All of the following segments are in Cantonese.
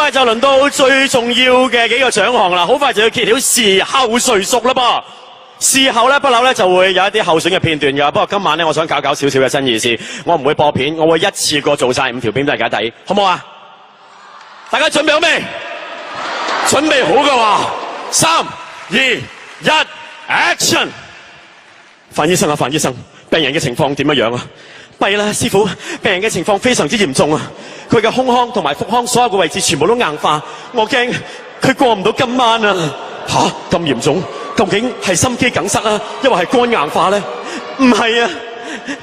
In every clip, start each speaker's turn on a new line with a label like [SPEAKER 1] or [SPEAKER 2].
[SPEAKER 1] 快就輪到最重要嘅幾個獎項啦，好快就要揭曉時候誰屬啦噃。事後咧不嬲咧就會有一啲候選嘅片段㗎，不過今晚咧我想搞少少嘅新意思，我唔會播片，我會一次過做晒5條片俾大家睇，好唔好啊？大家準備好未？準備好嘅話，3、2、1 ，Action！ 范醫生啊，范醫生，病人嘅情況點樣啊？弊啦，師傅，病人嘅情況非常之嚴重啊！佢嘅胸腔同埋腹腔所有嘅位置全部都硬化，我驚佢過唔到今晚啊！吓，咁嚴重？究竟係心肌梗塞啊，抑或係肝硬化咧？唔係啊，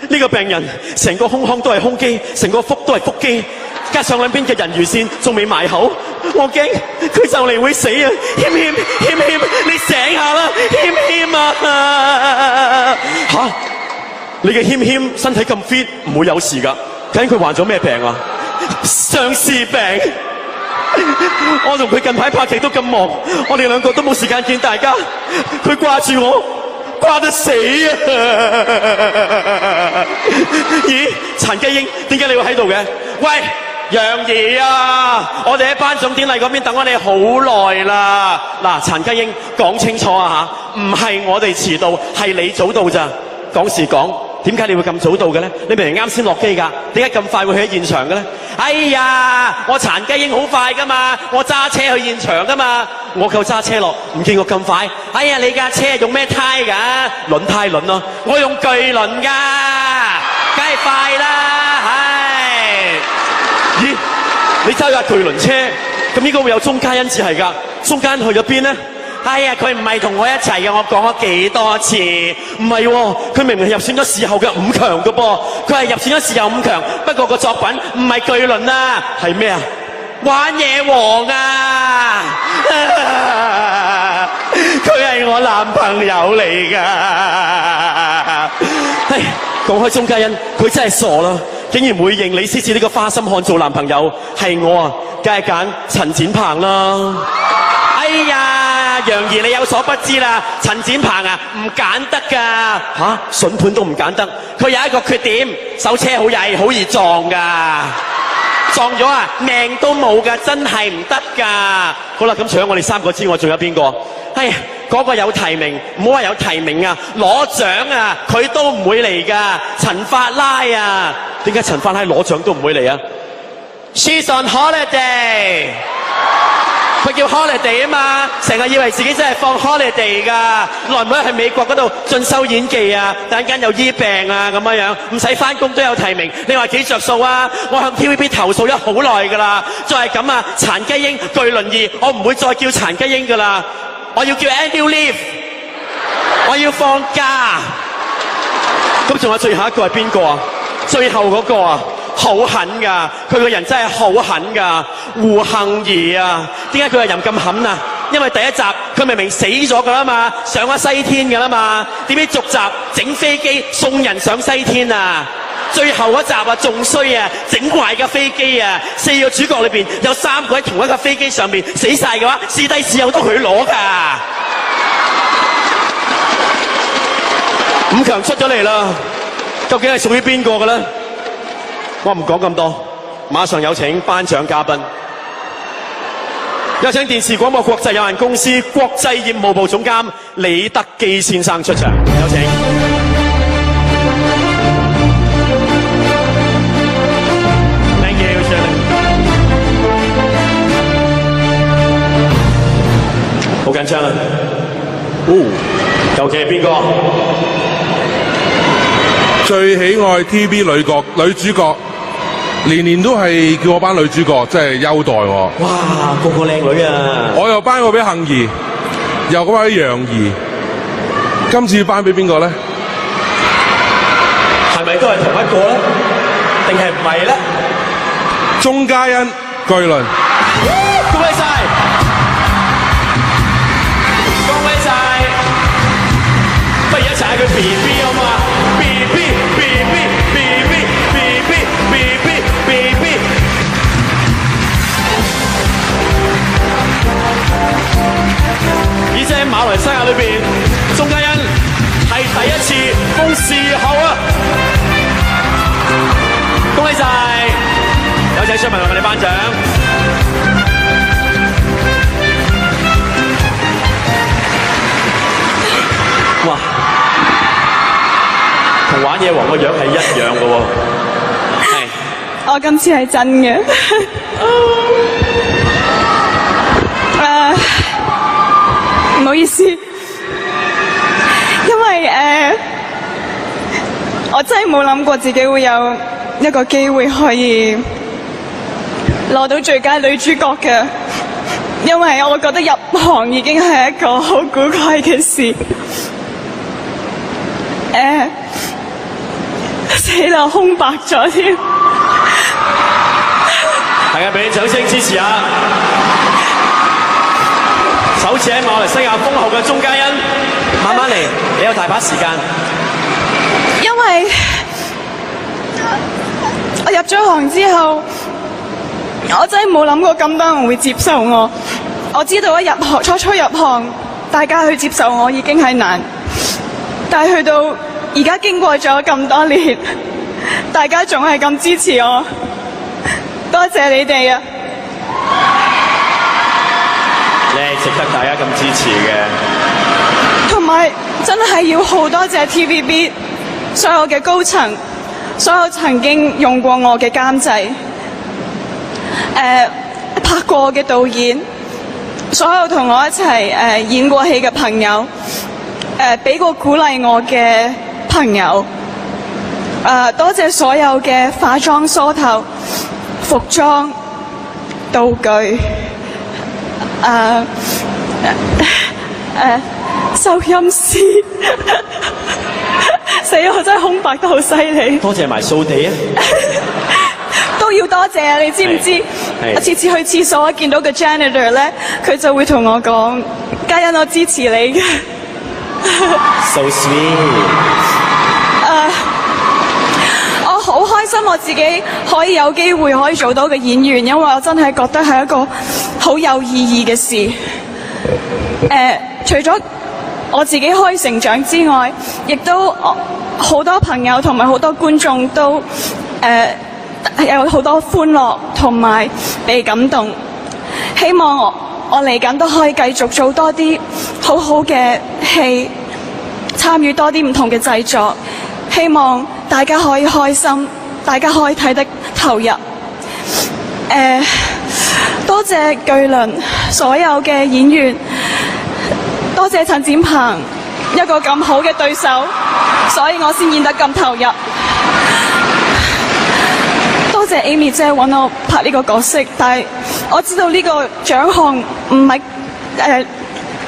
[SPEAKER 1] 呢個病人成個胸腔都係胸肌，成個腹都係腹肌，加上兩邊嘅人魚線仲未埋口，我驚佢就嚟會死啊！謙謙，你醒下啦，謙啊！吓，你嘅謙身體咁 fit， 唔會有事噶，究竟佢患咗咩病啊？相思病。我同佢近排拍劇都咁忙，我哋兩個都冇時間見大家，佢掛住我，掛得死啊！咦，殘雞英，點解你會喺度嘅？喂，楊怡啊，我哋喺頒獎典禮嗰邊等咗你好耐啦。嗱，殘雞英，講清楚啊吓，唔係我哋遲到，係你早到咋？講時講。點解你會咁早到嘅咧？你明明啱先落機㗎，點解咁快會去喺現場嘅咧？哎呀，我殘雞英好快㗎嘛，我揸車去現場㗎嘛，我夠揸車落，唔見我咁快。哎呀，你架車用咩胎㗎？輪胎輪咯，我用巨輪㗎，梗係快啦，唉！咦，你揸架巨輪車，咁應該會有鐘嘉欣至係㗎，鐘嘉欣去咗邊咧？哎呀，佢唔係同我一齊嘅，我講咗幾多次，唔係喎，佢明明係入選咗視后嘅5強嘅噃，佢係入選咗視后5強，不過個作品唔係巨輪啊，係咩啊？玩嘢王啊！佢係我男朋友嚟㗎。唉，講開鐘嘉欣，佢真係傻啦，竟然會認李思智呢個花心漢做男朋友，係我啊，梗係揀陳展鵬啦。哎呀，楊怡你有所不知啦，陳展鵬啊唔揀得㗎嚇，筍盤都唔揀得。佢有一個缺點，手車好曳，好易撞㗎，撞咗啊命都冇㗎，真係唔得㗎。好啦，咁除咗我哋3個之外，仲有邊個？哎呀，嗰個有提名，唔好話有提名啊，攞獎啊，佢都唔會嚟㗎。陳法拉啊，點解陳法拉攞獎都唔會嚟啊 ？She's on holiday。佢叫 holiday 啊嘛，成日以為自己真係放 holiday 㗎，耐唔耐去美國嗰度進修演技啊，突然間又醫病啊咁樣，唔使返工都有提名，你話幾着數啊？我向 TVB 投訴咗好耐㗎啦，再係咁啊，殘雞英巨輪2，我唔會再叫殘雞英㗎啦，我要叫 annual leave， 我要放假。咁仲有最後一個係邊個啊？最後嗰個啊？好狠㗎，佢個人真係好狠㗎，胡杏兒啊，點解佢個人咁狠啊？因為第一集佢明明死咗㗎啦嘛，上咗西天㗎啦嘛，點知續集整飛機送人上西天啊？最後嗰集啊仲衰啊，整壞架飛機啊，4個主角裏邊有3個喺同一架飛機上面死晒嘅話，師弟師友都佢攞㗎。5強出咗嚟啦，究竟係屬於邊個嘅咧？我唔講咁多，馬上有請頒獎嘉賓，有請電視廣播國際有限公司國際業務部總監李德基先生出場，有請。Thank you, Shirley。好緊張啊！究竟係邊個？
[SPEAKER 2] 最喜愛 TV 女主角。年年都係叫我班女主角，真係優待我。
[SPEAKER 1] 哇，個個靚女啊！
[SPEAKER 2] 我又頒過俾杏兒，又頒俾楊怡，今次頒俾邊個咧？
[SPEAKER 1] 係咪都係同一個咧？定係唔係咧？
[SPEAKER 2] 鐘嘉欣巨輪。
[SPEAKER 1] 恭喜晒！恭喜晒！不如一齊嗌佢 BB 好嘛？BB。而且喺馬來西亞裏邊，鐘嘉欣係第一次封視后啊！恭喜晒！有請出文為我哋頒獎。玩嘢王個樣係一樣嘅喎。係。
[SPEAKER 3] 我今次係真嘅。唔好意思，因為我真係冇諗過自己會有一個機會可以攞到最佳女主角嘅，因為我覺得入行已經係一個好古怪嘅事。死啦，空白咗添。
[SPEAKER 1] 大家俾啲掌聲支持下。首次喺馬來西亞封后嘅鍾嘉欣，慢慢嚟，你有大把時間。
[SPEAKER 3] 因為我入咗行之後，我真係冇諗過咁多人會接受我。我知道一入行初入行，大家去接受我已經係難，但係去到而家經過咗咁多年，大家仲係咁支持我，多謝你哋啊！
[SPEAKER 1] 你係值得大家咁支持嘅。
[SPEAKER 3] 同埋真係要好多謝 TVB 所有嘅高層，所有曾經用過我嘅監製，拍過我嘅導演，所有同我一齊演過戲嘅朋友，俾過鼓勵我嘅朋友，多謝所有嘅化妝梳頭、服裝、道具。收音師，死我真係空白得好犀利。
[SPEAKER 1] 多謝埋掃地啊！
[SPEAKER 3] 都要多謝啊！你知唔知？我次次去廁所，我見到個 janitor 咧，佢就會同我講：嘉欣，我支持你嘅。
[SPEAKER 1] So sweet。
[SPEAKER 3] 我好開心我自己可以有機會可以做到嘅演員，因為我真係覺得係一個好有意義嘅事。除咗我自己可以成長之外，亦都好多朋友同埋好多觀眾都有好多歡樂同埋被感動。希望我嚟緊都可以繼續做多啲好好嘅戲，參與多啲唔同嘅製作。希望大家可以開心，大家可以睇得投入。多謝巨輪所有嘅演員，多謝陳展鵬一個咁好嘅對手，所以我先演得咁投入。多謝 Amy 姐揾我拍呢個角色，但係我知道呢個獎項唔係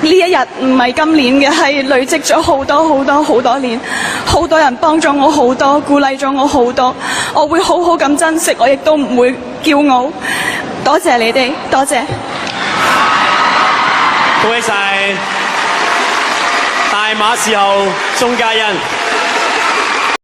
[SPEAKER 3] 呢一日唔係今年嘅，係累積咗好多年，好多人幫咗我好多，鼓勵咗我好多，我會好好咁珍惜，我亦都唔會驕傲。多謝你哋，多謝。
[SPEAKER 1] 恭喜晒大馬視后鍾嘉欣。